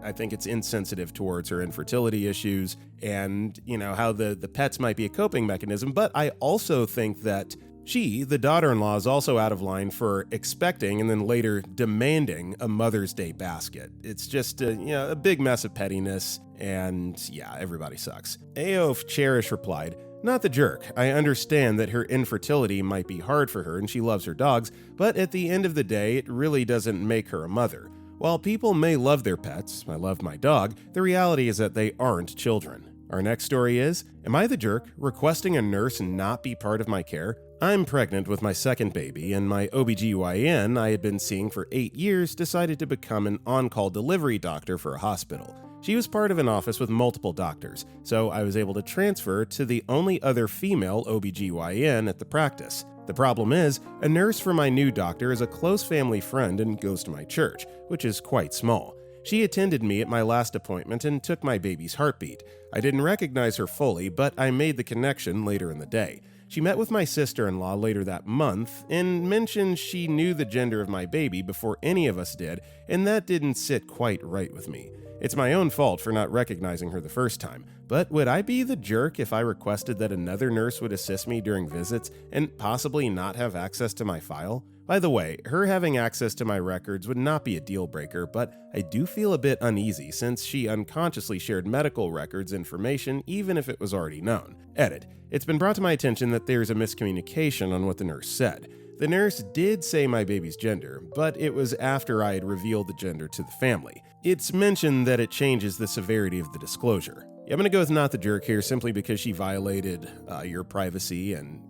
I think it's insensitive towards her infertility issues and, how the pets might be a coping mechanism. But I also think that she, the daughter-in-law, is also out of line for expecting and then later demanding a Mother's Day basket. It's just a big mess of pettiness, and yeah, everybody sucks. AOF Cherish replied, "Not the jerk. I understand that her infertility might be hard for her and she loves her dogs, but at the end of the day, it really doesn't make her a mother. While people may love their pets, I love my dog, the reality is that they aren't children." Our next story is, "Am I the jerk requesting a nurse not be part of my care? I'm pregnant with my second baby, and my OBGYN I had been seeing for 8 years decided to become an on-call delivery doctor for a hospital. She was part of an office with multiple doctors, so I was able to transfer to the only other female OBGYN at the practice. The problem is, a nurse for my new doctor is a close family friend and goes to my church, which is quite small. She attended me at my last appointment and took my baby's heartbeat. I didn't recognize her fully, but I made the connection later in the day. She met with my sister-in-law later that month and mentioned she knew the gender of my baby before any of us did, and that didn't sit quite right with me. It's my own fault for not recognizing her the first time, but would I be the jerk if I requested that another nurse would assist me during visits and possibly not have access to my file? By the way, her having access to my records would not be a deal breaker, but I do feel a bit uneasy since she unconsciously shared medical records information even if it was already known. Edit. It's been brought to my attention that there's a miscommunication on what the nurse said. The nurse did say my baby's gender, but it was after I had revealed the gender to the family. It's mentioned that it changes the severity of the disclosure. Yeah, I'm going to go with not the jerk here simply because she violated your privacy and,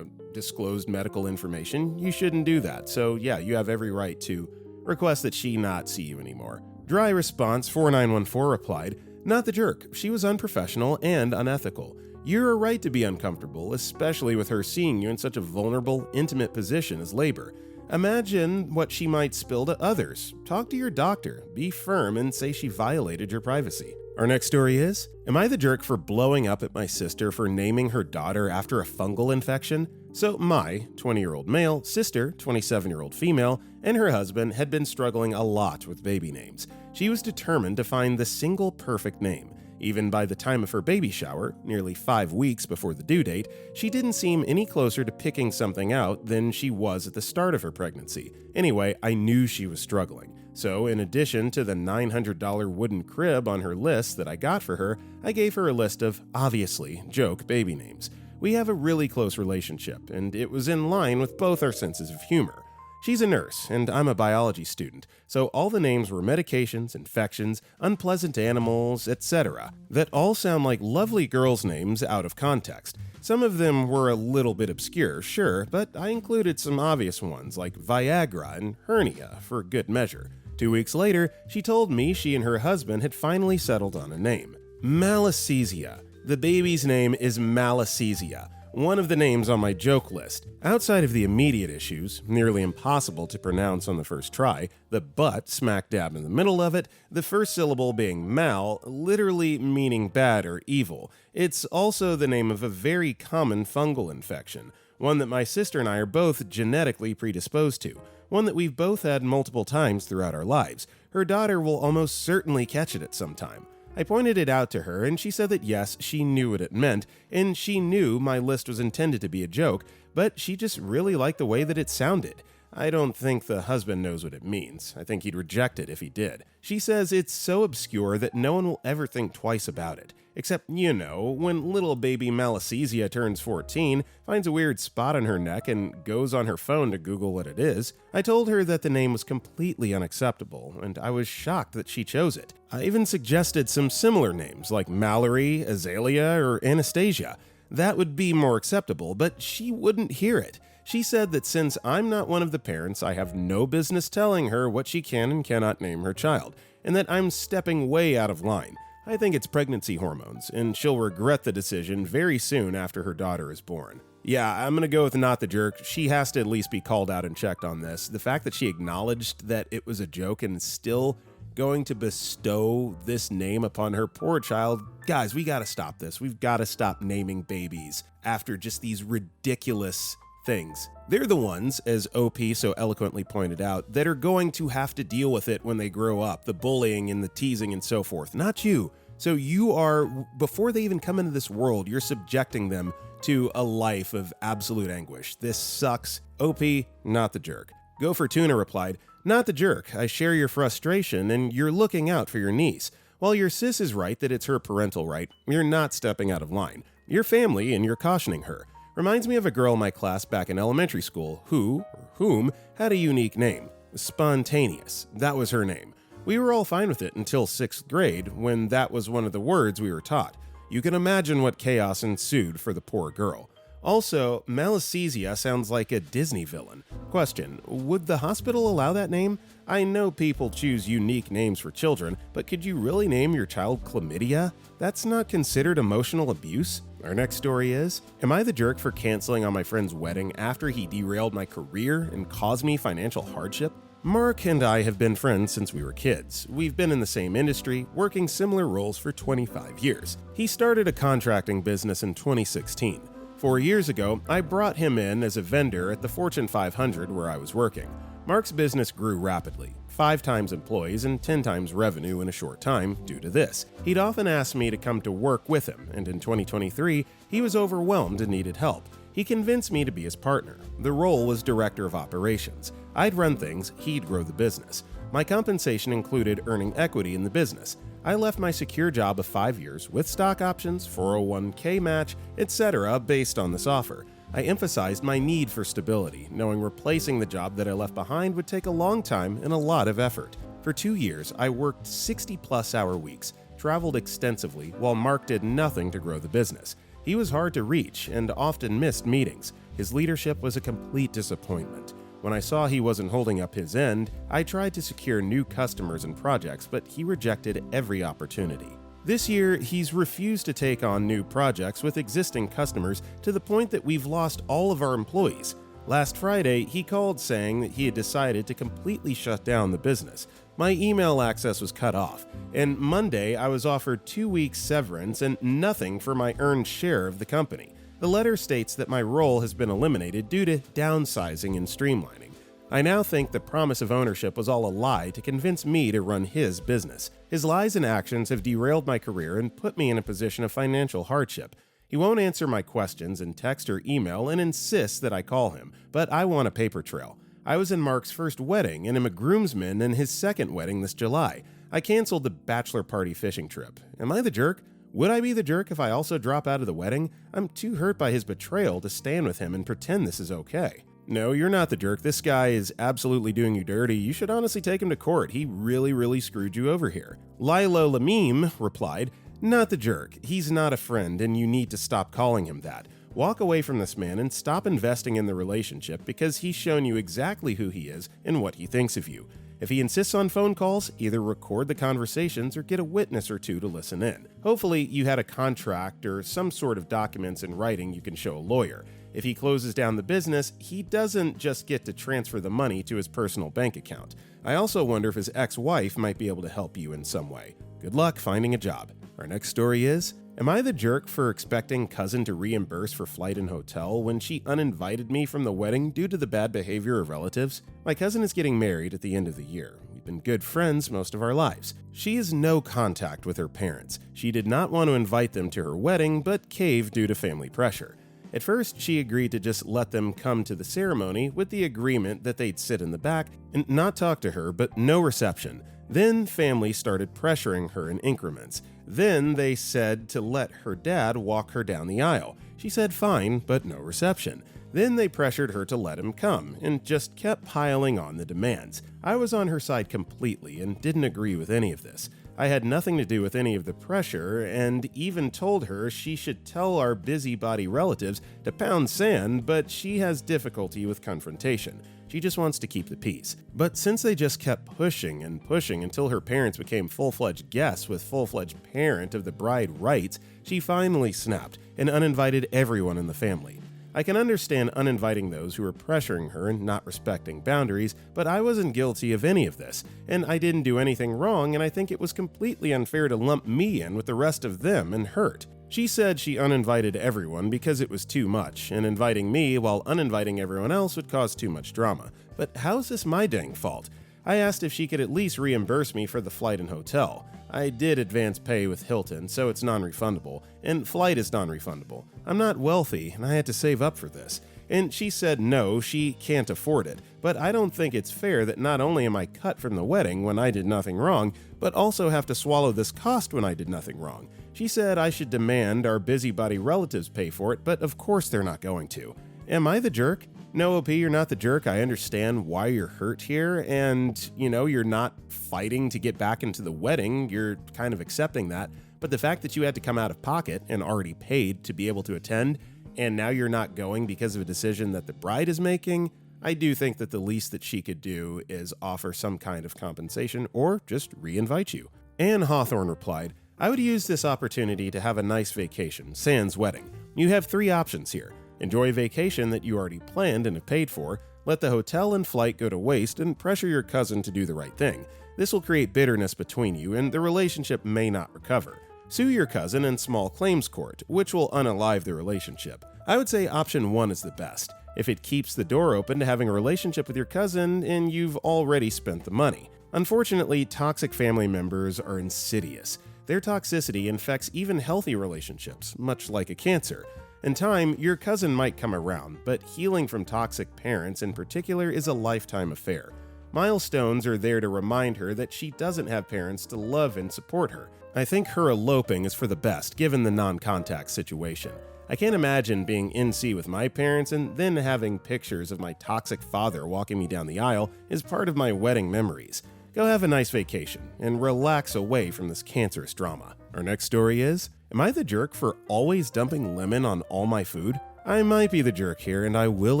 disclosed medical information. You shouldn't do that. So yeah, you have every right to request that she not see you anymore. Dry response 4914 replied, not the jerk. She was unprofessional and unethical. You're right to be uncomfortable, especially with her seeing you in such a vulnerable, intimate position as labor. Imagine what she might spill to others. Talk to your doctor, be firm, and say she violated your privacy. Our next story is, am I the jerk for blowing up at my sister for naming her daughter after a fungal infection? So my 20-year-old male, sister, 27-year-old female, and her husband had been struggling a lot with baby names. She was determined to find the single perfect name. Even by the time of her baby shower, nearly 5 weeks before the due date, she didn't seem any closer to picking something out than she was at the start of her pregnancy. Anyway, I knew she was struggling. So in addition to the $900 wooden crib on her list that I got for her, I gave her a list of, obviously, joke baby names. We have a really close relationship, and it was in line with both our senses of humor. She's a nurse, and I'm a biology student, so all the names were medications, infections, unpleasant animals, etc. That all sound like lovely girls' names out of context. Some of them were a little bit obscure, sure, but I included some obvious ones like Viagra and hernia for good measure. 2 weeks later, she told me she and her husband had finally settled on a name. Malassezia. The baby's name is Malassezia, one of the names on my joke list. Outside of the immediate issues, nearly impossible to pronounce on the first try, the but smack dab in the middle of it, the first syllable being mal, literally meaning bad or evil. It's also the name of a very common fungal infection, one that my sister and I are both genetically predisposed to, one that we've both had multiple times throughout our lives. Her daughter will almost certainly catch it at some time. I pointed it out to her, and she said that yes, she knew what it meant, and she knew my list was intended to be a joke, but she just really liked the way that it sounded. I don't think the husband knows what it means. I think he'd reject it if he did. She says it's so obscure that no one will ever think twice about it. Except, when little baby Malassezia turns 14, finds a weird spot on her neck, and goes on her phone to Google what it is. I told her that the name was completely unacceptable, and I was shocked that she chose it. I even suggested some similar names like Mallory, Azalea, or Anastasia. That would be more acceptable, but she wouldn't hear it. She said that since I'm not one of the parents, I have no business telling her what she can and cannot name her child, and that I'm stepping way out of line. I think it's pregnancy hormones, and she'll regret the decision very soon after her daughter is born. Yeah, I'm gonna go with not the jerk. She has to at least be called out and checked on this. The fact that she acknowledged that it was a joke and is still going to bestow this name upon her poor child. Guys, we gotta stop this. We've gotta stop naming babies after just these ridiculous things. They're the ones, as OP so eloquently pointed out, that are going to have to deal with it when they grow up, the bullying and the teasing and so forth, not you. So you are, before they even come into this world, you're subjecting them to a life of absolute anguish. This sucks. OP, not the jerk. Go for Tuna replied, not the jerk. I share your frustration, and you're looking out for your niece. While your sis is right that it's her parental right, you're not stepping out of line. You're family, and you're cautioning her. Reminds me of a girl in my class back in elementary school whom had a unique name. Spontaneous. That was her name. We were all fine with it until 6th grade, when that was one of the words we were taught. You can imagine what chaos ensued for the poor girl. Also, Malassezia sounds like a Disney villain. Question, would the hospital allow that name? I know people choose unique names for children, but could you really name your child Chlamydia? That's not considered emotional abuse? Our next story is, am I the jerk for canceling on my friend's wedding after he derailed my career and caused me financial hardship? Mark and I have been friends since we were kids. We've been in the same industry, working similar roles for 25 years. He started a contracting business in 2016. 4 years ago, I brought him in as a vendor at the Fortune 500 where I was working. Mark's business grew rapidly, 5 times employees and 10 times revenue in a short time due to this. He'd often ask me to come to work with him, and in 2023, he was overwhelmed and needed help. He convinced me to be his partner. The role was director of operations. I'd run things, he'd grow the business. My compensation included earning equity in the business. I left my secure job of 5 years with stock options, 401k match, etc. based on this offer. I emphasized my need for stability, knowing replacing the job that I left behind would take a long time and a lot of effort. For 2 years, I worked 60-plus hour weeks, traveled extensively, while Mark did nothing to grow the business. He was hard to reach and often missed meetings. His leadership was a complete disappointment. When I saw he wasn't holding up his end, I tried to secure new customers and projects, but he rejected every opportunity. This year, he's refused to take on new projects with existing customers to the point that we've lost all of our employees. Last Friday, he called saying that he had decided to completely shut down the business. My email access was cut off, and Monday I was offered 2 weeks severance and nothing for my earned share of the company. The letter states that my role has been eliminated due to downsizing and streamlining. I now think the promise of ownership was all a lie to convince me to run his business. His lies and actions have derailed my career and put me in a position of financial hardship. He won't answer my questions in text or email and insists that I call him, but I want a paper trail. I was in Mark's first wedding and am a groomsman in his second wedding this July. I canceled the bachelor party fishing trip. Am I the jerk? Would I be the jerk if I also drop out of the wedding? I'm too hurt by his betrayal to stand with him and pretend this is okay. No, you're not the jerk. This guy is absolutely doing you dirty. You should honestly take him to court. He really screwed you over here. Lilo Lamim replied, "Not the jerk. He's not a friend, and you need to stop calling him that. Walk away from this man and stop investing in the relationship because he's shown you exactly who he is and what he thinks of you. If he insists on phone calls, either record the conversations or get a witness or two to listen in. Hopefully, you had a contract or some sort of documents in writing you can show a lawyer. If he closes down the business, he doesn't just get to transfer the money to his personal bank account. I also wonder if his ex-wife might be able to help you in some way. Good luck finding a job." Our next story is, am I the jerk for expecting cousin to reimburse for flight and hotel when she uninvited me from the wedding due to the bad behavior of relatives? My cousin is getting married at the end of the year. We've been good friends most of our lives. She has no contact with her parents. She did not want to invite them to her wedding, but caved due to family pressure. At first, she agreed to just let them come to the ceremony with the agreement that they'd sit in the back and not talk to her, but no reception. Then family started pressuring her in increments. Then they said to let her dad walk her down the aisle. She said fine, but no reception. Then they pressured her to let him come, and just kept piling on the demands. I was on her side completely and didn't agree with any of this. I had nothing to do with any of the pressure, and even told her she should tell our busybody relatives to pound sand, but she has difficulty with confrontation. She just wants to keep the peace. But since they just kept pushing and pushing until her parents became full-fledged guests with full-fledged parent of the bride rights, she finally snapped and uninvited everyone in the family. I can understand uninviting those who are pressuring her and not respecting boundaries, but I wasn't guilty of any of this, and I didn't do anything wrong, and I think it was completely unfair to lump me in with the rest of them and hurt. She said she uninvited everyone because it was too much, and inviting me while uninviting everyone else would cause too much drama. But how's this my dang fault? I asked if she could at least reimburse me for the flight and hotel. I did advance pay with Hilton, so it's non-refundable, and flight is non-refundable. I'm not wealthy, and I had to save up for this. And she said no, she can't afford it. But I don't think it's fair that not only am I cut from the wedding when I did nothing wrong, but also have to swallow this cost when I did nothing wrong. She said I should demand our busybody relatives pay for it, but of course they're not going to. Am I the jerk? No, OP, you're not the jerk. I understand why you're hurt here, and, you're not fighting to get back into the wedding. You're kind of accepting that. But the fact that you had to come out of pocket and already paid to be able to attend, and now you're not going because of a decision that the bride is making, I do think that the least that she could do is offer some kind of compensation or just re-invite you. Anne Hawthorne replied, I would use this opportunity to have a nice vacation, sans wedding. You have 3 options here. Enjoy a vacation that you already planned and have paid for, let the hotel and flight go to waste, and pressure your cousin to do the right thing. This will create bitterness between you, and the relationship may not recover. Sue your cousin in small claims court, which will unalive the relationship. I would say option 1 is the best. If it keeps the door open to having a relationship with your cousin, and you've already spent the money. Unfortunately, toxic family members are insidious. Their toxicity infects even healthy relationships, much like a cancer. In time, your cousin might come around, but healing from toxic parents in particular is a lifetime affair. Milestones are there to remind her that she doesn't have parents to love and support her. I think her eloping is for the best, given the non-contact situation. I can't imagine being in-sea with my parents and then having pictures of my toxic father walking me down the aisle is part of my wedding memories. Go have a nice vacation and relax away from this cancerous drama. Our next story is, am I the jerk for always dumping lemon on all my food? I might be the jerk here, and I will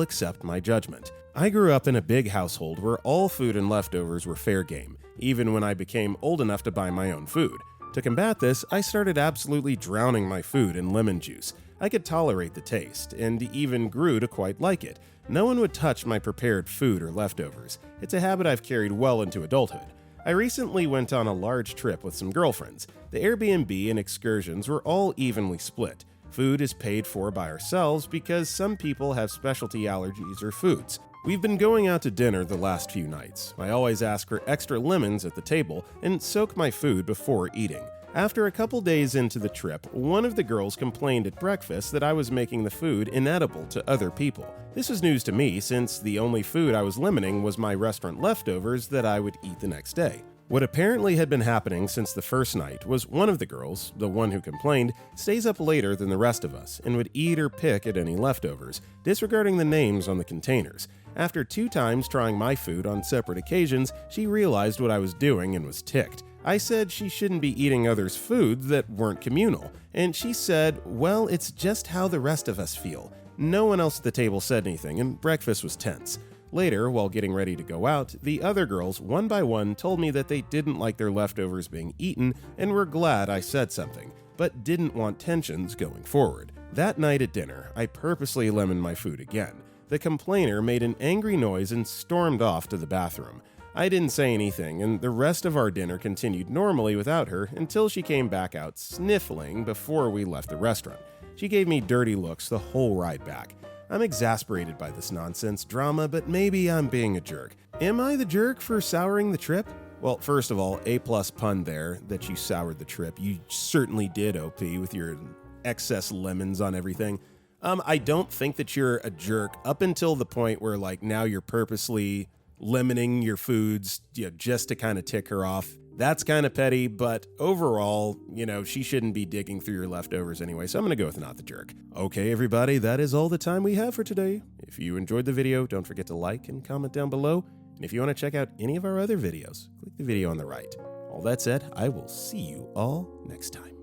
accept my judgment. I grew up in a big household where all food and leftovers were fair game, even when I became old enough to buy my own food. To combat this, I started absolutely drowning my food in lemon juice. I could tolerate the taste, and even grew to quite like it. No one would touch my prepared food or leftovers. It's a habit I've carried well into adulthood. I recently went on a large trip with some girlfriends. The Airbnb and excursions were all evenly split. Food is paid for by ourselves because some people have specialty allergies or foods. We've been going out to dinner the last few nights. I always ask for extra lemons at the table and soak my food before eating. After a couple days into the trip, one of the girls complained at breakfast that I was making the food inedible to other people. This was news to me since the only food I was limiting was my restaurant leftovers that I would eat the next day. What apparently had been happening since the first night was one of the girls, the one who complained, stays up later than the rest of us and would eat or pick at any leftovers, disregarding the names on the containers. After 2 times trying my food on separate occasions, she realized what I was doing and was ticked. I said she shouldn't be eating others' food that weren't communal, and she said, well, it's just how the rest of us feel. No one else at the table said anything, and breakfast was tense. Later, while getting ready to go out, the other girls, one by one, told me that they didn't like their leftovers being eaten and were glad I said something, but didn't want tensions going forward. That night at dinner, I purposely lemoned my food again. The complainer made an angry noise and stormed off to the bathroom. I didn't say anything, and the rest of our dinner continued normally without her until she came back out sniffling before we left the restaurant. She gave me dirty looks the whole ride back. I'm exasperated by this nonsense drama, but maybe I'm being a jerk. Am I the jerk for souring the trip? Well, first of all, A+ pun there that you soured the trip. You certainly did, OP, with your excess lemons on everything. I don't think that you're a jerk up until the point where, like, now you're purposely lemoning your foods, just to kind of tick her off. That's kind of petty, but overall, she shouldn't be digging through your leftovers anyway, so I'm going to go with not the jerk. Okay, everybody, that is all the time we have for today. If you enjoyed the video, don't forget to like and comment down below. And if you want to check out any of our other videos, click the video on the right. All that said, I will see you all next time.